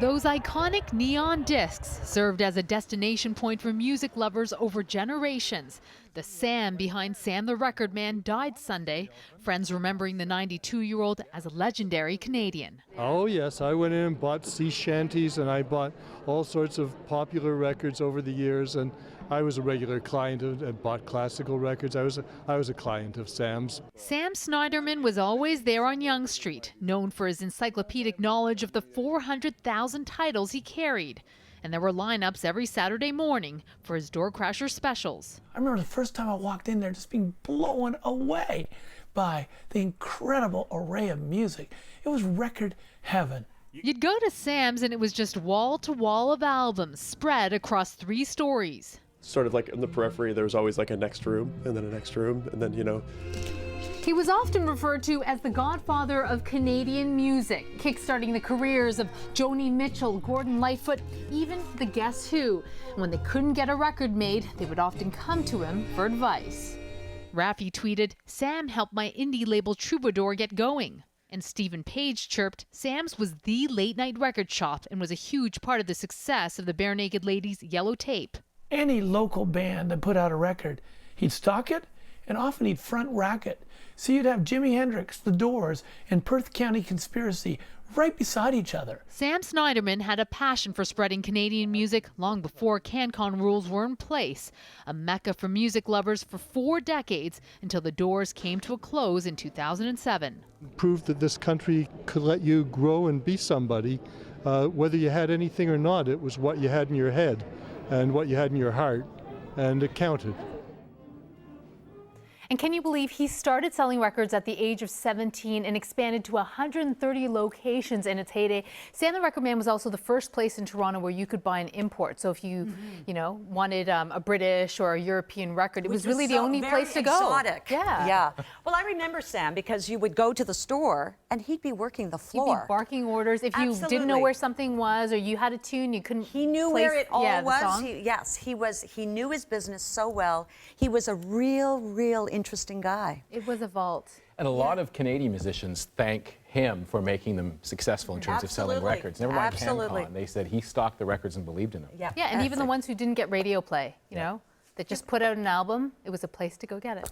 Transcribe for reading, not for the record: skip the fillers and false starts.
Those iconic neon discs served as a destination point for music lovers over generations. The Sam behind Sam the Record Man died Sunday. Friends remembering the 92-year-old as a legendary Canadian. Oh yes, I went in and bought sea shanties and I bought all sorts of popular records over the years, and I was a regular client and bought classical records. I was a client of Sam's. Sam Sniderman was always there on Yonge Street, known for his encyclopedic knowledge of the 400,000 titles he carried. And there were lineups every Saturday morning for his Door Crasher specials. I remember the first time I walked in there just being blown away by the incredible array of music. It was record heaven. You'd go to Sam's and it was just wall to wall of albums spread across 3 stories. Sort of like in the periphery, there was always like a next room and then a next room and then, He was often referred to as the godfather of Canadian music, kickstarting the careers of Joni Mitchell, Gordon Lightfoot, even the Guess Who. And when they couldn't get a record made, they would often come to him for advice. Raffi tweeted, "Sam helped my indie label Troubadour get going." And Stephen Page chirped, "Sam's was the late-night record shop and was a huge part of the success of the Bare Naked Ladies' Yellow Tape." Any local band that put out a record, he'd stock it, and often he'd front rack it. So you'd have Jimi Hendrix, The Doors, and Perth County Conspiracy right beside each other. Sam Sniderman had a passion for spreading Canadian music long before CanCon rules were in place, a mecca for music lovers for 4 decades until the doors came to a close in 2007. Proved that this country could let you grow and be somebody, whether you had anything or not. It was what you had in your head and what you had in your heart, and it counted. And can you believe he started selling records at the age of 17 and expanded to 130 locations in its heyday? Sam the Record Man was also the first place in Toronto where you could buy an import. So if you, wanted a British or a European record, it was really the only place to go. Exotic. Yeah. Yeah. Well, I remember Sam because you would go to the store and he'd be working the floor. He'd be barking orders. If you didn't know where something was or you had a tune, you couldn't. He knew where it all was. Yes, He knew his business so well. He was a real interesting guy. It was a vault. And a lot of Canadian musicians thank him for making them successful in terms of selling records. Never mind CanCon. They said he stocked the records and believed in them. Yeah, and even the ones who didn't get radio play, that just put out an album, it was a place to go get it.